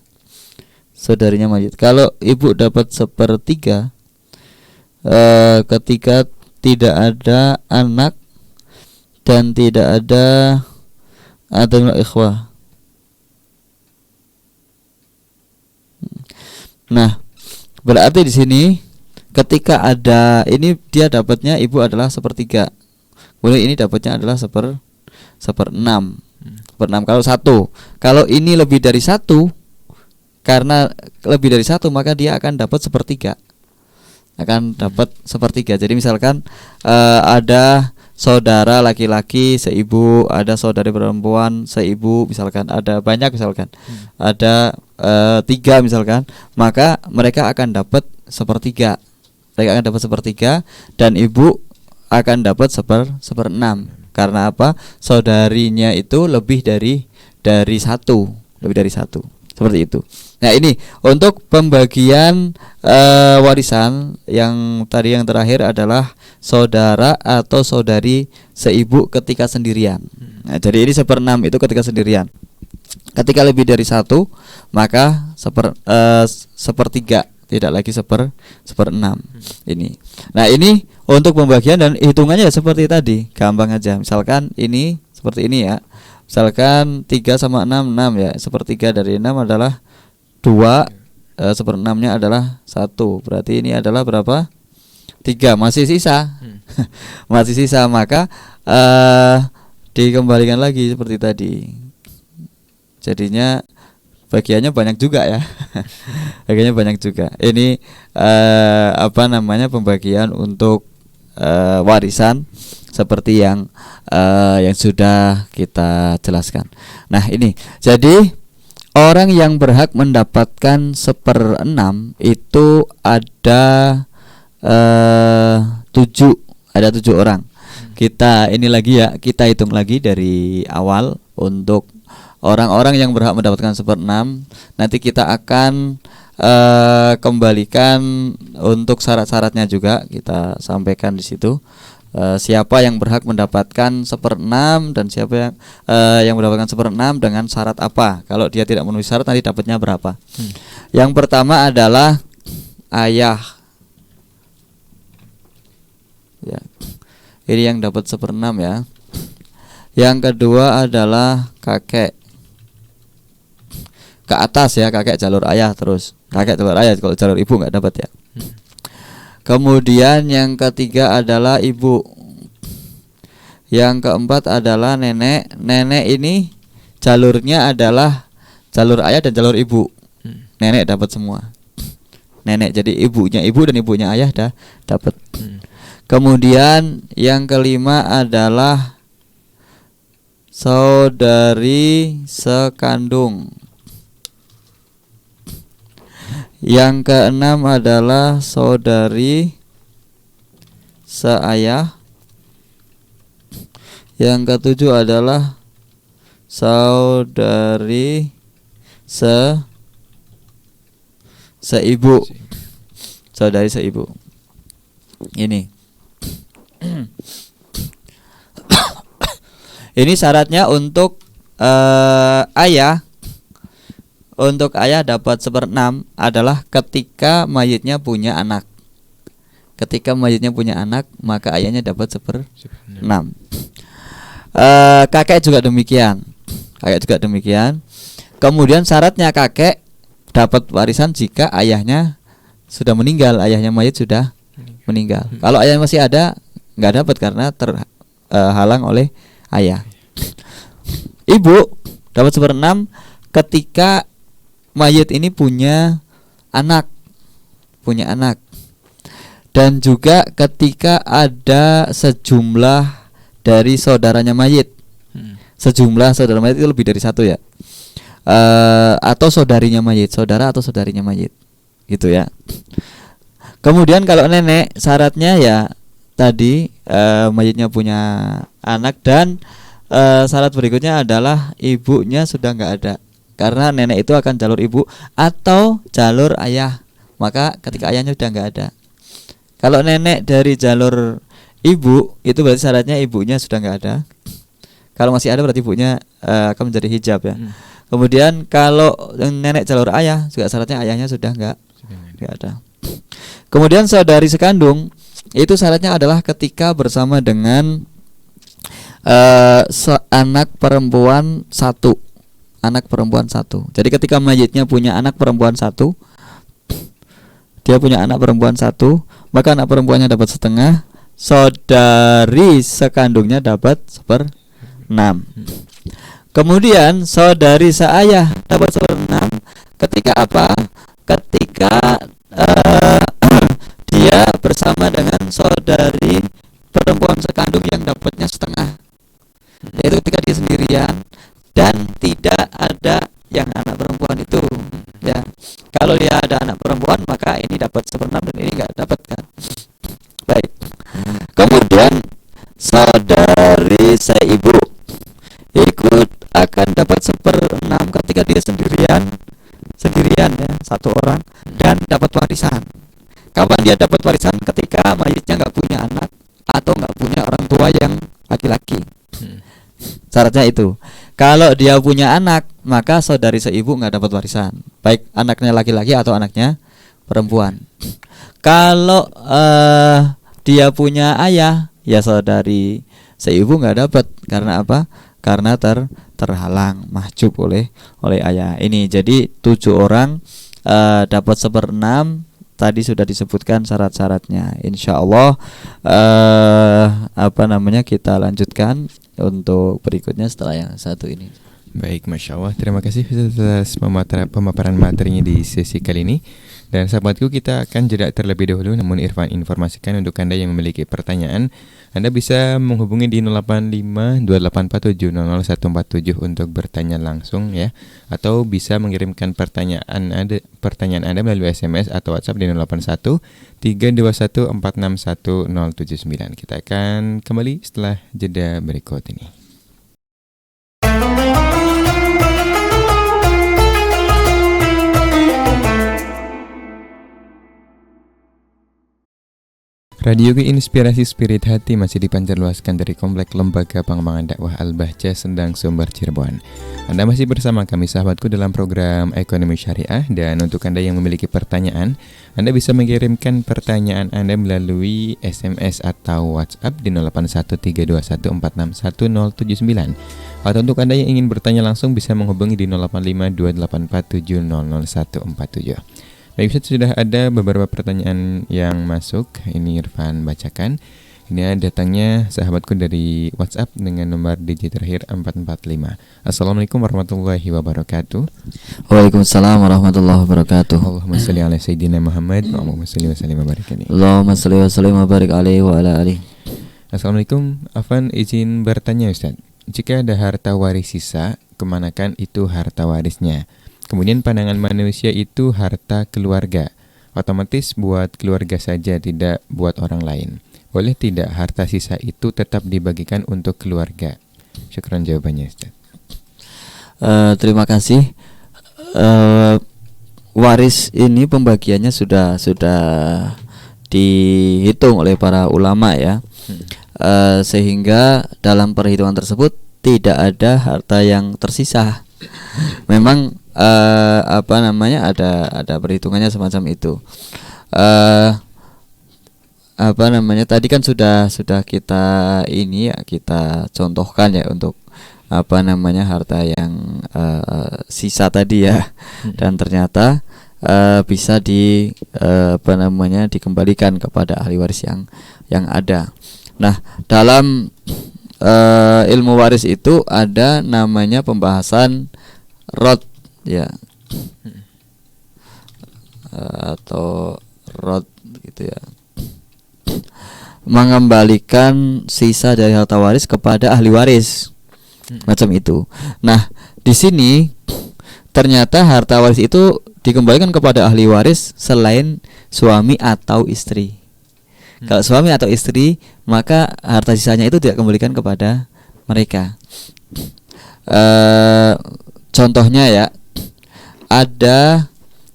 [SPEAKER 2] saudarinya mayit. Kalau ibu dapat 1/3 ketika tidak ada anak dan tidak ada ikhwah. Nah, berarti di sini ketika ada ini dia dapatnya ibu adalah 1/3. Kemudian ini dapatnya adalah 1/6. 1/6 kalau 1. Kalau ini lebih dari 1, karena lebih dari 1 maka dia akan dapat 1/3. Akan dapat 1/3. Jadi misalkan ada saudara laki-laki seibu, ada saudari perempuan seibu, misalkan ada banyak, misalkan ada 3 misalkan, maka mereka akan dapat 1/3. Mereka akan dapat 1/3 dan ibu akan dapat 1/6. Karena apa? Saudarinya itu lebih dari 1, lebih dari 1. Seperti itu. Nah, ini untuk pembagian warisan yang tadi yang terakhir adalah saudara atau saudari seibu ketika sendirian. Nah, jadi ini 1/6 itu ketika sendirian. Ketika lebih dari 1 maka 1/3, tidak lagi 1/6 ini. Nah, ini untuk pembagian dan hitungannya seperti tadi, gampang aja. Misalkan ini seperti ini ya. Misalkan 3 sama 6 ya. 1/3 dari 6 adalah 2, 1/6-nya adalah 1. Berarti ini adalah berapa? 3, masih sisa. Masih sisa, maka dikembalikan lagi seperti tadi. Jadinya bagiannya banyak juga ya. Bagiannya banyak juga. Ini pembagian untuk warisan seperti yang sudah kita jelaskan. Nah, ini jadi orang yang berhak mendapatkan 1/6 itu ada 7 orang. Kita ini lagi ya, kita hitung lagi dari awal untuk orang-orang yang berhak mendapatkan 1/6. Nanti kita akan kembalikan untuk syarat-syaratnya juga kita sampaikan di situ. Siapa yang berhak mendapatkan 1/6 dan siapa yang mendapatkan 1/6 dengan syarat apa. Kalau dia tidak memenuhi syarat nanti dapatnya berapa. Yang pertama adalah ayah ya. Ini yang dapat 1/6 ya. Yang kedua adalah kakek ke atas ya, kakek jalur ayah, terus kakek jalur ayah, kalau jalur ibu nggak dapat ya. Kemudian yang ketiga adalah ibu. Yang keempat adalah nenek. Nenek ini jalurnya adalah jalur ayah dan jalur ibu. Nenek dapat semua. Nenek jadi ibunya ibu dan ibunya ayah dah dapat. Kemudian yang kelima adalah saudari sekandung. Yang keenam adalah saudari seayah. Yang ketujuh adalah saudari seibu. Saudari seibu. Ini. Ini syaratnya untuk ayah. Untuk ayah dapat 1/6 adalah ketika mayitnya punya anak. Ketika mayitnya punya anak, maka ayahnya dapat 1/6. Kakek juga demikian. Kakek juga demikian. Kemudian syaratnya kakek dapat warisan jika ayahnya sudah meninggal, ayahnya mayit sudah meninggal. Kalau ayah masih ada, nggak dapat karena terhalang oleh ayah. Ibu dapat 1/6 ketika mayit ini punya anak. dan juga ketika ada sejumlah dari saudaranya mayit. Sejumlah saudara mayit itu lebih dari satu ya. Atau saudarinya mayit, saudara atau saudarinya mayit. Gitu ya. Kemudian kalau nenek syaratnya ya tadi mayitnya punya anak dan syarat berikutnya adalah ibunya sudah nggak ada. Karena nenek itu akan jalur ibu atau jalur ayah. Maka ketika ayahnya sudah nggak ada. Kalau nenek dari jalur ibu itu berarti syaratnya ibunya sudah nggak ada. Kalau masih ada berarti ibunya akan menjadi hijab ya. Kemudian kalau nenek jalur ayah juga syaratnya ayahnya sudah nggak ada. Kemudian saudari sekandung itu syaratnya adalah ketika bersama dengan anak perempuan satu. Jadi ketika mayitnya punya anak perempuan satu, dia punya anak perempuan satu, maka anak perempuannya dapat setengah, saudari sekandungnya dapat 1/6. Kemudian saudari seayah dapat 1/6 ketika apa? Ketika dia bersama dengan saudari perempuan sekandung yang dapatnya setengah, yaitu ketika dia sendirian dan tidak ada yang anak perempuan itu ya. Kalau dia ada anak perempuan maka ini dapat 1/6 dan ini nggak dapat kan. Baik. Kemudian saudari seibu ikut akan dapat 1/6 ketika dia sendirian ya, satu orang, dan dapat warisan. Kapan dia dapat warisan? Ketika mayitnya nggak punya anak atau nggak punya orang tua yang laki-laki. Syaratnya itu. Kalau dia punya anak, maka saudari seibu nggak dapat warisan, baik anaknya laki-laki atau anaknya perempuan. Kalau dia punya ayah, ya saudari seibu nggak dapat. Karena apa? Karena terhalang, mahjub oleh ayah. Ini jadi 7 orang dapat 1/6. Tadi sudah disebutkan syarat-syaratnya. Insya Allah kita lanjutkan untuk berikutnya setelah yang satu ini.
[SPEAKER 1] Baik, Masya Allah. Terima kasih atas pemaparan materinya di sesi kali ini. Dan sahabatku, kita akan jeda terlebih dahulu. Namun Irfan informasikan untuk Anda yang memiliki pertanyaan, Anda bisa menghubungi di 085-2847-00147 untuk bertanya langsung ya. Atau bisa mengirimkan pertanyaan Anda melalui SMS atau WhatsApp di 081-321-461-079. Kita akan kembali setelah jeda berikut ini. Radio Inspirasi Spirit Hati masih dipancarluaskan dari Komplek Lembaga Pengembangan Dakwah Al-Bahjah, Sendang, Sumber, Cirebon. Anda masih bersama kami sahabatku dalam program Ekonomi Syariah. Dan untuk Anda yang memiliki pertanyaan, Anda bisa mengirimkan pertanyaan Anda melalui SMS atau WhatsApp di 081321461079. Atau untuk Anda yang ingin bertanya langsung bisa menghubungi di 0852847000147. Baik, Ustaz, sudah ada beberapa pertanyaan yang masuk. Ini Irfan bacakan. Ini datangnya sahabatku dari WhatsApp dengan nomor digit terakhir 445. Assalamualaikum warahmatullahi wabarakatuh.
[SPEAKER 2] Waalaikumsalam warahmatullahi wabarakatuh.
[SPEAKER 1] Allahumma shalli ala sayyidina Muhammad wa Allahumma shalli wa sallim wa barik alaihi.
[SPEAKER 2] Allahumma shalli wa sallim wa barik alaihi wa ala alihi.
[SPEAKER 1] Assalamualaikum, Afan izin bertanya Ustaz. Jika ada harta waris sisa, kemanakan itu harta warisnya? Kemudian pandangan manusia itu harta keluarga, otomatis buat keluarga saja, tidak buat orang lain. Boleh tidak harta sisa itu tetap dibagikan untuk keluarga? Syukran jawabannya, Ustaz.
[SPEAKER 2] Terima kasih. Waris ini pembagiannya sudah dihitung oleh para ulama ya. Sehingga dalam perhitungan tersebut tidak ada harta yang tersisa. Memang ada perhitungannya semacam itu. Tadi kan sudah kita kita contohkan ya untuk harta yang sisa tadi ya. Dan ternyata bisa dikembalikan kepada ahli waris yang ada. Nah, dalam ilmu waris itu ada namanya pembahasan rod ya, atau rod gitu ya. mengembalikan sisa dari harta waris kepada ahli waris. Macam itu. Nah, di sini ternyata harta waris itu dikembalikan kepada ahli waris selain suami atau istri. Kalau suami atau istri, maka harta sisanya itu tidak kembalikan kepada mereka. Contohnya ya,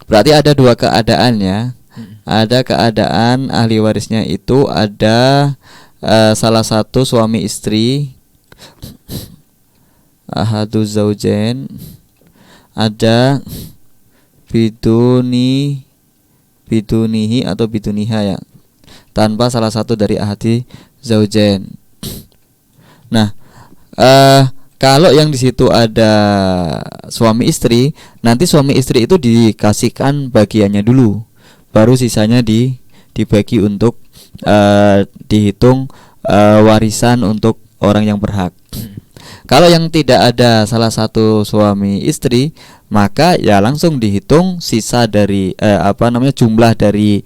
[SPEAKER 2] berarti ada dua keadaan ya. Ada keadaan ahli warisnya itu ada salah satu suami istri, ahadu zaujain, ada bidunihi atau biduniha ya, tanpa salah satu dari ahadi zaujain. Nah, kalau yang di situ ada suami istri, nanti suami istri itu dikasihkan bagiannya dulu, baru sisanya dibagi untuk dihitung warisan untuk orang yang berhak. Kalau yang tidak ada salah satu suami istri, maka ya langsung dihitung sisa dari jumlah dari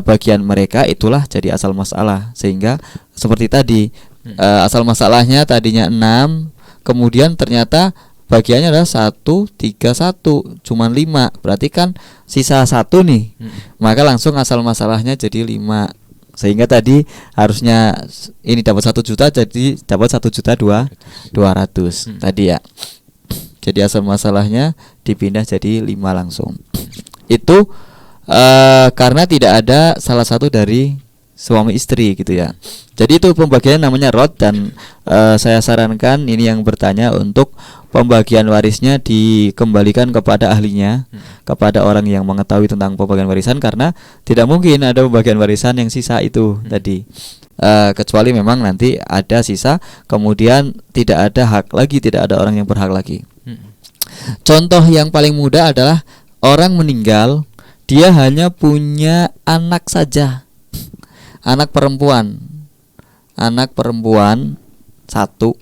[SPEAKER 2] bagian mereka, itulah jadi asal masalah. Sehingga seperti tadi, asal masalahnya tadinya 6, kemudian ternyata bagiannya adalah 1, 3, 1, cuman 5. Berarti kan sisa 1 nih. Maka langsung asal masalahnya jadi 5. Sehingga tadi harusnya ini dapat 1 juta, jadi dapat 1.200.000 tadi ya. Jadi asal masalahnya dipindah jadi 5 langsung. Itu karena tidak ada salah satu dari suami istri gitu ya. Jadi itu pembagian namanya rod, dan saya sarankan ini yang bertanya untuk pembagian warisnya dikembalikan kepada ahlinya, kepada orang yang mengetahui tentang pembagian warisan, karena tidak mungkin ada pembagian warisan yang sisa itu tadi. Kecuali memang nanti ada sisa, kemudian tidak ada hak lagi, tidak ada orang yang berhak lagi. Contoh yang paling mudah adalah orang meninggal, dia hanya punya anak saja, anak perempuan 1.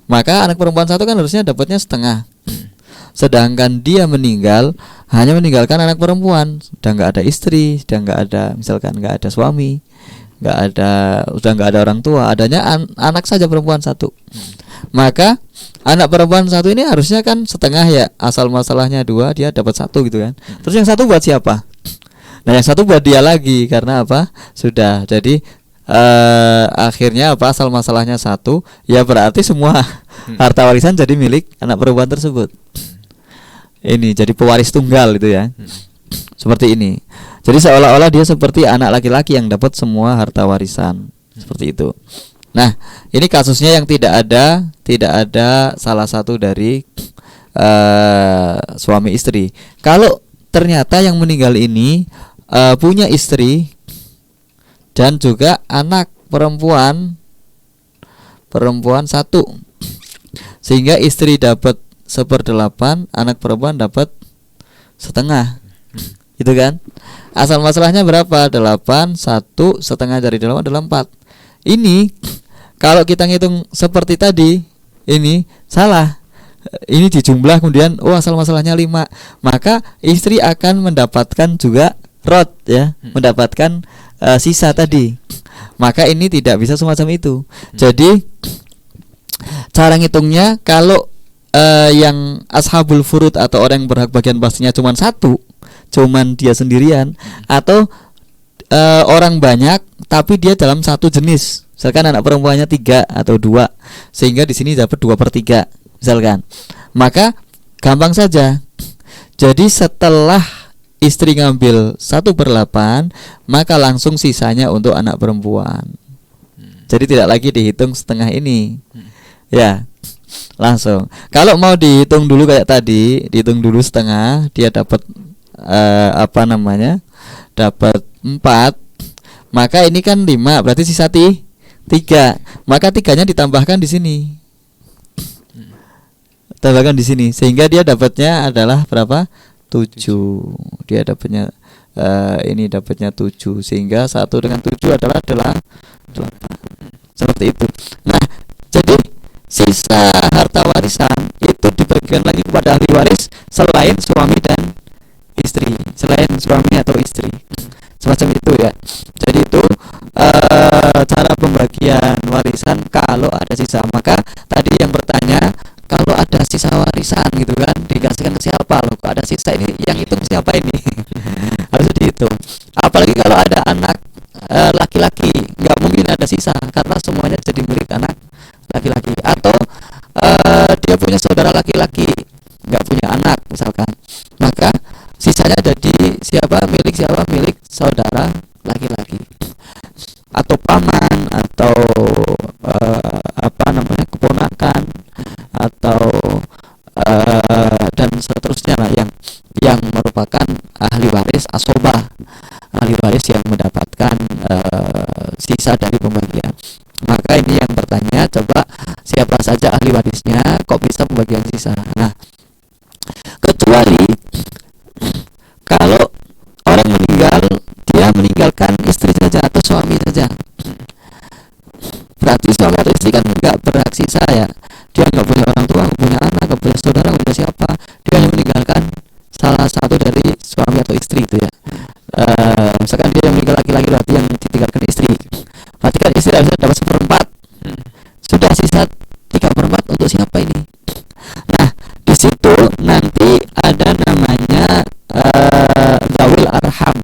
[SPEAKER 2] Maka anak perempuan 1 kan harusnya dapatnya setengah. Sedangkan dia meninggal hanya meninggalkan anak perempuan, sudah nggak ada istri, sudah nggak ada, misalkan nggak ada suami, sudah nggak ada orang tua, adanya anak saja perempuan 1. Maka anak perempuan 1 ini harusnya kan setengah ya, asal masalahnya 2, dia dapat 1 gitu kan. Terus yang 1 buat siapa? Nah, yang 1 buat dia lagi, karena apa? Sudah. Jadi akhirnya apa? Asal masalahnya 1, ya berarti semua harta warisan jadi milik anak perempuan tersebut. Ini jadi pewaris tunggal itu ya. Seperti ini. Jadi seolah-olah dia seperti anak laki-laki yang dapat semua harta warisan. Seperti itu. Nah, ini kasusnya yang tidak ada salah satu dari suami istri. Kalau ternyata yang meninggal ini punya istri dan juga anak perempuan 1, sehingga istri dapat 1/8, anak perempuan dapat setengah, gitu kan? Asal masalahnya berapa? 8, 1 setengah dari 8 adalah 4. Ini kalau kita ngitung seperti tadi, ini salah. Ini dijumlah kemudian asal masalahnya 5, maka istri akan mendapatkan juga rod ya, mendapatkan sisa tadi. Maka ini tidak bisa semacam itu. Jadi cara ngitungnya, kalau yang ashabul furud atau orang yang berhak bagian pastinya cuma 1, cuman dia sendirian, atau orang banyak tapi dia dalam satu jenis, misalkan anak perempuannya 3 atau 2, sehingga di sini dapat 2/3 misalkan, maka gampang saja. Jadi setelah istri ngambil 1/8, maka langsung sisanya untuk anak perempuan. Jadi tidak lagi dihitung setengah ini. Ya, langsung. Kalau mau dihitung dulu kayak tadi, dihitung dulu setengah, dia dapat dapat 4. Maka ini kan 5, berarti sisa 3. Maka 3-nya ditambahkan di sini. Tambahkan di sini, sehingga dia dapatnya adalah berapa? 7. Dia dapatnya ini dapatnya 7, sehingga 1 dengan 7 adalah 8. Seperti itu. Nah, jadi sisa harta warisan itu dibagikan lagi kepada ahli waris selain suami dan istri, selain suami atau istri. Semacam itu ya. Jadi itu cara pembagian warisan kalau ada sisa. Maka tadi yang bertanya, kalau ada sisa warisan gitu kan, dikasihkan ke siapa? Loh, kok ada sisa ini, yang hitung siapa ini? Harus dihitung. Apalagi kalau ada anak laki-laki, nggak mungkin ada sisa karena semuanya jadi milik anak laki-laki. Atau dia punya saudara laki-laki, nggak punya anak misalkan, maka sisanya jadi milik saudara laki-laki atau paman atau keponakan atau dan seterusnya lah, yang merupakan ahli waris asobah, ahli waris yang mendapatkan sisa dari pembagian. Maka ini yang bertanya, coba siapa saja ahli warisnya, kok bisa pembagian sisa? Nah, kecuali kalau orang meninggal, dia meninggalkan istri saja atau suami saja, berarti suami atau istri kan nggak berhak sisa ya. Dia nggak punya orang tua, nggak punya anak, nggak punya saudara, nggak punya siapa. Dia hanya meninggalkan salah satu dari suami atau istri itu ya. Misalkan dia yang meninggal laki-laki, berarti yang ditinggalkan istri, berarti kan istri harus dapat 1/4. Sudah sisa 3/4 untuk siapa ini? Nah, di situ nanti ada namanya zawil arham.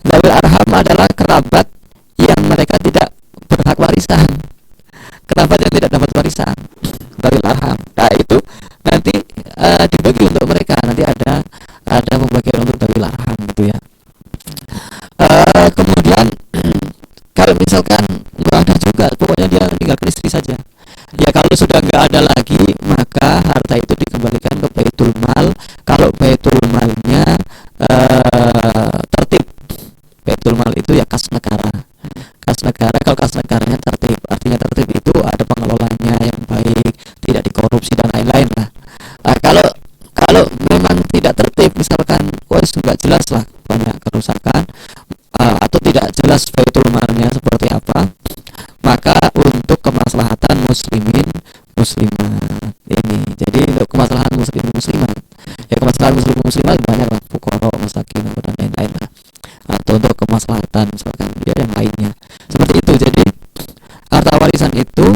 [SPEAKER 2] Zawil arham adalah kerabat yang mereka tidak berhak warisan, kerabat yang tidak dapat warisan, zawil arham. Nah, itu nanti dibagi untuk mereka. Nanti ada pembagian untuk zawil arham gitu ya. Kemudian kalau misalkan nggak ada juga, pokoknya dia tinggalkan istri saja. Ya kalau sudah nggak ada lagi, maka harta itu dikembalikan ke baitul mal. Kalau baitul malnya tertib, baitul mal itu ya kas negara. Kas negara, kalau kas negaranya tertib, artinya tertib itu ada pengelolanya yang baik, tidak dikorupsi dan lain-lain lah. Kalau memang tidak tertib, misalkan nggak jelas lah, banyak kerusakan atau tidak jelas baitul malnya seperti apa, maka untuk kemaslahatan muslimin muslimat ini, jadi untuk kemaslahatan muslimin muslimat, ya kemaslahatan muslimin muslimat banyak lah, fuqara, masakin dan lain-lain lah, atau untuk kemaslahatan misalkan dia yang lainnya seperti itu. Jadi harta warisan itu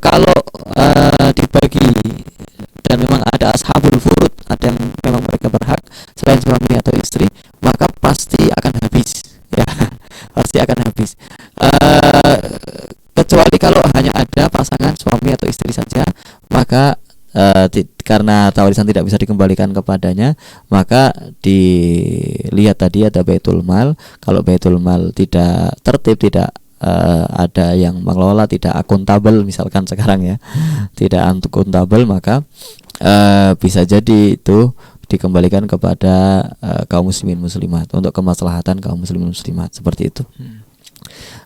[SPEAKER 2] kalau dibagi dan memang ada ashabul furud, ada yang memang mereka berhak selain suami atau istri, maka pasti akan habis ya. Pasti akan habis. Kecuali kalau hanya ada pasangan suami atau istri saja, maka karena harta warisan tidak bisa dikembalikan kepadanya, maka dilihat tadi ada baitul mal. Kalau baitul mal tidak tertib, tidak ada yang mengelola, tidak akuntabel misalkan sekarang ya, tidak akuntabel, maka bisa jadi itu dikembalikan kepada kaum muslimin muslimat untuk kemaslahatan kaum muslimin muslimat seperti itu.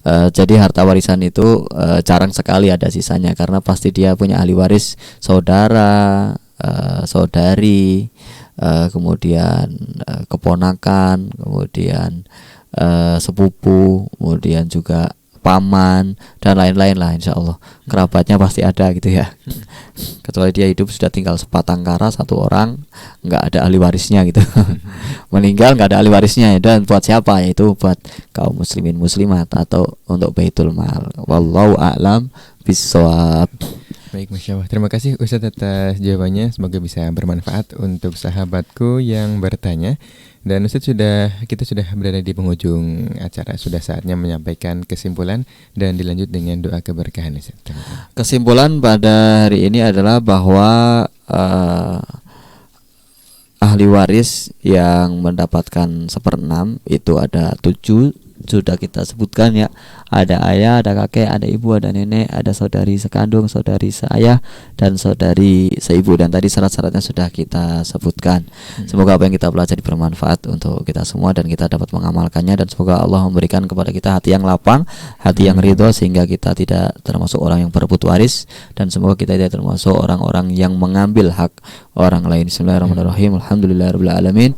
[SPEAKER 2] Jadi harta warisan itu jarang sekali ada sisanya, karena pasti dia punya ahli waris, saudara, saudari, kemudian keponakan, kemudian sepupu, kemudian juga paman dan lain-lain lah, insya Allah kerabatnya pasti ada gitu ya. Kecuali dia hidup sudah tinggal sebatang kara satu orang, nggak ada ahli warisnya gitu. Meninggal nggak ada ahli warisnya, dan buat siapa? Yaitu buat kaum muslimin muslimat atau untuk baitul mal. Wallahu a'lam bishawab.
[SPEAKER 1] Baik, Masya Allah. Terima kasih Ustadz atas jawabannya. Semoga bisa bermanfaat untuk sahabatku yang bertanya. Dan Ustadz kita sudah berada di penghujung acara. Sudah saatnya menyampaikan kesimpulan dan dilanjut dengan doa keberkahan, Ustadz.
[SPEAKER 2] Kesimpulan pada hari ini adalah bahwa ahli waris yang mendapatkan 1/6 itu ada 7, sudah kita sebutkan ya. Ada ayah, ada kakek, ada ibu, ada nenek, ada saudari sekandung, saudari seayah, dan saudari seibu. Dan tadi syarat-syaratnya sudah kita sebutkan. Semoga apa yang kita pelajari bermanfaat untuk kita semua dan kita dapat mengamalkannya. Dan semoga Allah memberikan kepada kita hati yang lapang, hati yang ridho, sehingga kita tidak termasuk orang yang berebut waris. Dan semoga kita tidak termasuk orang-orang yang mengambil hak orang lain. Bismillahirrahmanirrahim. Alhamdulillahirabbil alamin.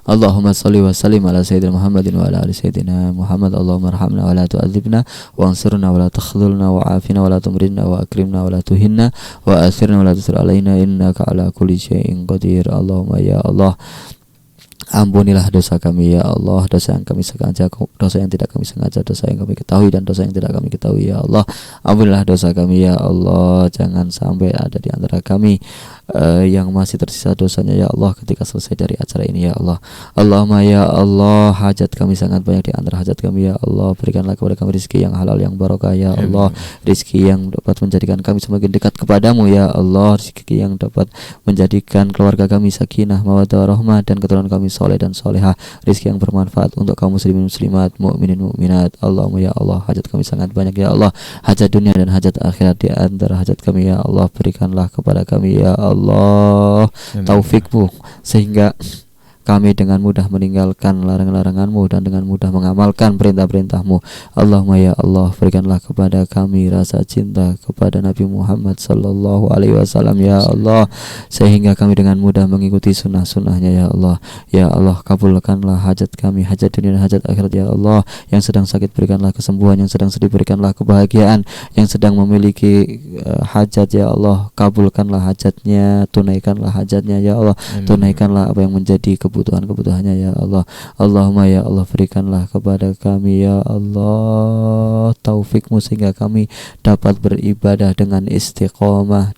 [SPEAKER 2] Allahumma salli wa sallim ala sayyidina Muhammadin wa ala ali sayyidina Muhammad. Allahumma arhamna wa la tu'adzibna wa ansurna wa la takhdhulna wa afina wa la tumridna wa akrimna wa la tuhinna wa asirna wa la tusir alaina innaka ala kulli syai'in qadir. Allahumma ya Allah, Ampunilah dosa kami ya Allah, dosa yang kami sengaja, dosa yang tidak kami sengaja, dosa yang kami ketahui dan dosa yang tidak kami ketahui ya Allah. Ampunilah dosa kami ya Allah, jangan sampai ada di antara kami yang masih tersisa dosanya ya Allah ketika selesai dari acara ini ya Allah. Allahumma ya Allah, hajat kami sangat banyak, di antara hajat kami ya Allah, berikanlah kepada kami rezeki yang halal yang barokah ya Allah, rezeki yang dapat menjadikan kami semakin dekat kepadamu ya Allah, rezeki yang dapat menjadikan keluarga kami sakinah mawaddah rahmah dan keturunan kami soleh dan solehah, rezeki yang bermanfaat untuk kaum muslimin muslimat, mukminin mukminat. Allahumma ya Allah, hajat kami sangat banyak ya Allah, hajat dunia dan hajat akhirat. Di antara hajat kami ya Allah, berikanlah kepada kami ya Allah taufikmu sehingga kami dengan mudah meninggalkan larangan-laranganmu dan dengan mudah mengamalkan perintah-perintahmu. Allahumma ya Allah, berikanlah kepada kami rasa cinta kepada Nabi Muhammad sallallahu alaihi wasallam ya Allah, sehingga kami dengan mudah mengikuti sunnah-sunnahnya ya Allah. Ya Allah, kabulkanlah hajat kami, hajat dunia dan hajat akhirat ya Allah. Yang sedang sakit berikanlah kesembuhan, yang sedang sedih berikanlah kebahagiaan, yang sedang memiliki hajat ya Allah, kabulkanlah hajatnya, tunaikanlah hajatnya ya Allah. Tunaikanlah apa yang menjadi kebutuhannya ya Allah. Allahumma ya Allah, berikanlah kepada kami ya Allah taufikmu sehingga kami dapat beribadah dengan istiqomah,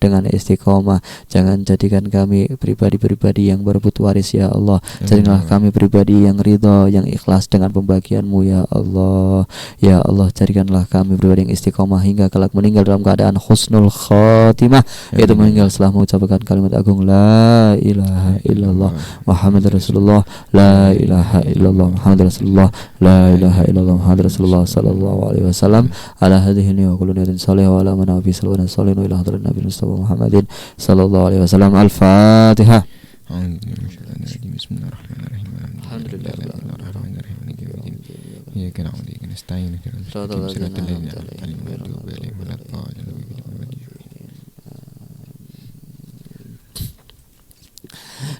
[SPEAKER 2] Jangan jadikan kami pribadi-pribadi yang berebut waris ya Allah. Jadikanlah kami pribadi yang ridha, yang ikhlas dengan pembagianmu ya Allah. Ya Allah, jadikanlah kami pribadi yang istiqomah hingga kelak meninggal dalam keadaan husnul khatimah, yaitu meninggal setelah mengucapkan kalimat agung la ilaha illallah Muhammad Rasulullah, la ilaha illallah Muhammad Rasulullah, la ilaha illallah Muhammad Rasulullah sallallahu alaihi wasallam, ala hadhihi wa kullu niyatin salih wa ala manabi sallallahu alaihi wasallam ila hadrat Nabi Mustafa Muhammadin sallallahu alaihi wasallam. Al-Fatihah. Bismillahirrahmanirrahim. Alhamdulillahirrahmanirrahim. Ya kana wa iyyaka nasta'in.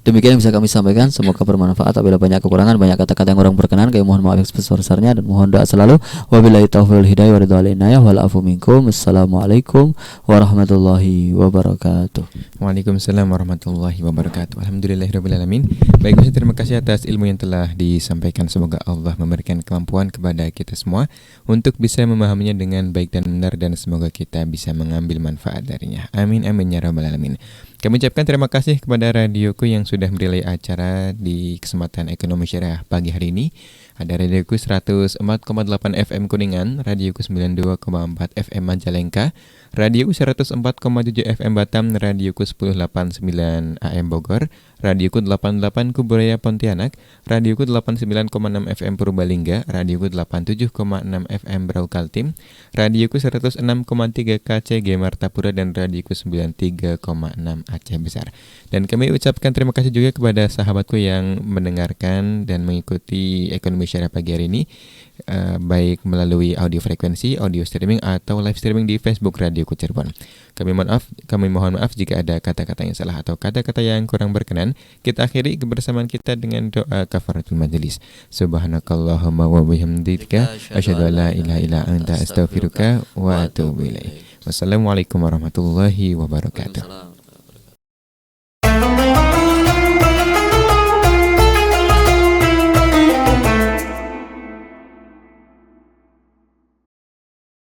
[SPEAKER 2] Demikian yang bisa kami sampaikan, semoga bermanfaat. Apabila banyak kekurangan, banyak kata-kata yang kurang berkenan, kami mohon maaf yang sebesar-besarnya dan mohon doa selalu. Wabillahi taufiq wal hidayah wa ridha inayah wal afu minkum. Assalamualaikum warahmatullahi wabarakatuh.
[SPEAKER 1] Waalaikumsalam warahmatullahi wabarakatuh. Alhamdulillahirabbil alamin. Baik, terima kasih atas ilmu yang telah disampaikan. Semoga Allah memberikan kemampuan kepada kita semua untuk bisa memahaminya dengan baik dan benar, dan semoga kita bisa mengambil manfaat darinya. Amin amin ya rabbal alamin. Kami ucapkan terima kasih kepada radioku yang sudah merilai acara di kesempatan ekonomi syariah pagi hari ini. Ada radioku 104,8 FM Kuningan, radioku 92,4 FM Majalengka, radioku 104,7 FM Batam, radioku 1089 AM Bogor, radioku 88 Kuburaya Pontianak, radioku 89,6 FM Purbalingga, radioku 87,6 FM Brau Kaltim, radioku 106,3 KCG Martapura, dan radioku 93,6 Aceh Besar. Dan kami ucapkan terima kasih juga kepada sahabatku yang mendengarkan dan mengikuti ekonomi syariah pagi hari ini, baik melalui audio frekuensi, audio streaming, atau live streaming di Facebook Radioku Cirebon. Kami mohon maaf jika ada kata-kata yang salah atau kata-kata yang kurang berkenan. Kita akhiri kebersamaan kita dengan doa kafaratul majelis. Subhanakallahumma wa bihamdika asyhadu an la ilaha illa anta astaghfiruka wa atubu ilaik. Wassalamualaikum warahmatullahi wabarakatuh.